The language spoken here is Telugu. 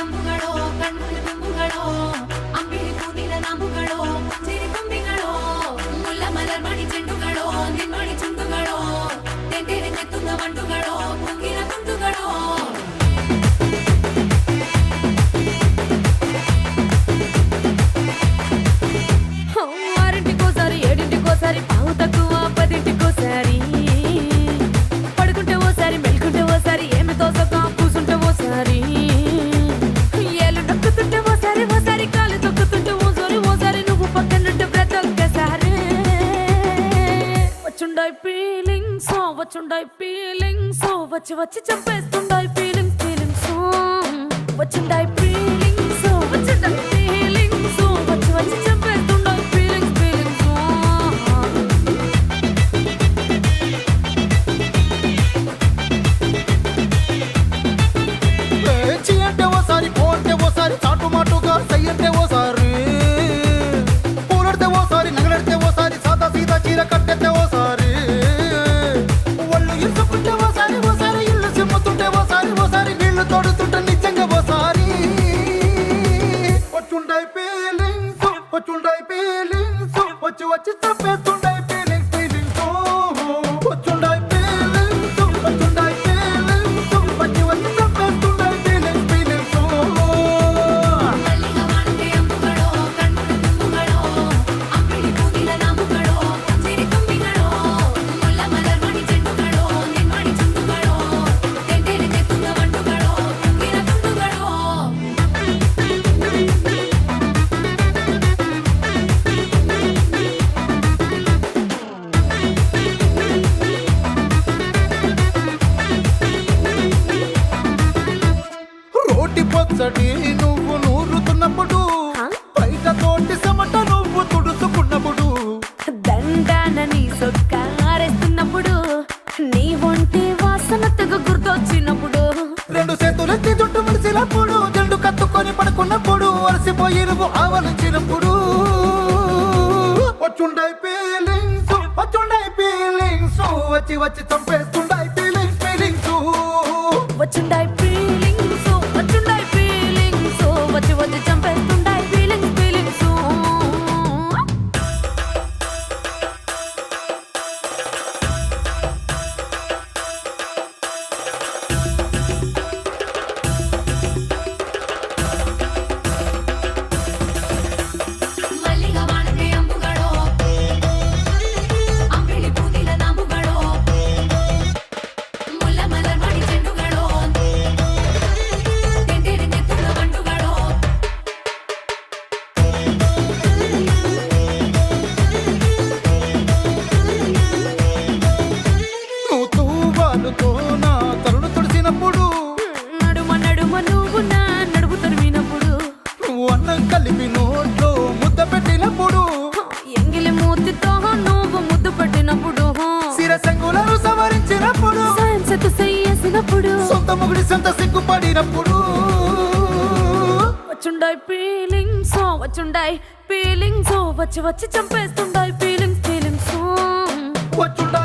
ಅಂಬುಗಳೋ ಕಣ್ಣುಗಳ ತುಂಬುಗಳೋ ಅಂಬಿಳಿ ಕೂದಿನ ನಂಬುಗಳೋ ಚಿರಿ ತುಂಬಿಗಳೋ ಮುಲ್ಲ ಮಲರ್ ಮಣಿ ಚೆಂಡುಗಳೋ ನಿನ್ಮಣಿ ಚುಂಡುಗಳೋ ತೆಂಡೆರೆ ತೆತ್ತುಂಗ ಮಂಡುಗಳೋ ಮುಂಗಿನ ತುಂಡುಗಳೋ ఆరింటికోసారి ఏడింటికోసారి పావు తక్కువ పదింటికోసారి పడుకుంటే ఓసారి మెలుకుంటే ఓసారి ఏమి తోసక కూసుంటే ఓసారి ఏళ్ళు నొక్కుతుంటే ఓసారి ఓసారి కాలు తొక్కుతుంటే ఓసారి నువ్వు పక్కనుంటే బ్రతొక్కసారి వచ్చుండాయి ఫీలింగ్స్ వచ్చి వచ్చి చంపేస్తుండాయి ఫీలింగ్స్ వచ్చుండాయి ఫీలింగ్స్ వచ్చి వచ్చి చంపేస్తుండాయి ఫీలింగ్స్ చీ అంటే ఓసారి పో అంటే ఓసారి చాటు మాటుగా సై అంటే ఓసారి పూలడితే ఓసారి నగలడితే ఓసారి సాదా సీదా చీర కట్టెత్తే ఓసారి ఒళ్ళు ఇరుసుకుంటే ఓసారి ఇల్లు సిమ్ముతుంటే ఓసారి నీళ్లు తోడుతుంటే నిజంగా ఓసారి వచ్చుండాయి ఫీలింగ్స్ వచ్చి వచ్చి చంపేస్తుండాయి ఫీలింగ్స్ వచ్చుండాయి ఫీలింగ్స్ వచ్చి వచ్చి చంపేస్తుండాయి ఫీలింగ్స్ మల్లిగా వాడితే అంబుಗಳೋ కಣ್ಣుల తుంబుಗಳೋ అంబిಳಿ ಕೂದಿನ ನಂಬುಗಳೋ ಚಿರಿ ತುಂಬಿಗಳೋ ಮುಲ್ಲ ಮಲರ್ ಮಣಿ ಚೆಂಡುಗಳೋ ನಿನ್ಮಣಿ ಚುಂಡುಗಳೋ ತೆಂಡೆರೆ ತೆತ್ತುಂಗ ಮಂಡುಗಳೋ ಮುಂಗಿನ ತುಂಡುಗಳೋ రోటి పచ్చడి నువ్వు నూరుతున్నప్పుడు బయట తోటి సమట నువ్వు తుడుచుకున్నప్పుడు దండాన నీ సొక్కారేస్తున్నప్పుడు నీ ఒంటి వాసన తెగ గుర్తొచ్చినప్పుడు రెండు చేతులెత్తి జుట్టు ముడిసినప్పుడు జండు కత్తుకొని పడుకున్నప్పుడు అలసిపోయి నువ్వు ఆవలించినప్పుడు వచ్చుండాయి ఫీలింగ్స్ వచ్చి వచ్చి చంపేస్తుండాయి ఫీలింగ్స్ వచ్చుండాయి ఫీలింగ్స్ వచ్చి వచ్చి చంపేస్తుండాయి ఫీలింగ్స్ మల్లిగా వాడితే అంబుಗಳೋ అంబిಳಿ ಕೂದಿನ ನಂಬುಗಳೋ ಮುಲ್ಲ ಮಲರ್ ಮಣಿ ಚೆಂಡುಗಳೋ ತೆಂಡೆರೆ ತೆತ್ತುಂಗ ಮಂಡುಗಳೋ నువ్వు తూవాలుతో నా తరుణు తుడిసినప్పుడు నడుమ నువ్వు నా నడుము తరిమినప్పుడు నువ్వు అన్నం కలిపి నోట్లో ముద్ద పెట్టినప్పుడు ఎంగిలి మూతితో నువ్వు ముద్దు పెట్టినప్పుడు శిరసంగులను సవరించినప్పుడు సైన్సెతు చేసినప్పుడు సొంత ముగుడి సొంత సిగ్గుపడినప్పుడు వచ్చుండాయి ఫీలింగ్స్ వచ్చి వచ్చి చంపేస్తుండాయి ఫీలింగ్స్ వచ్చుండ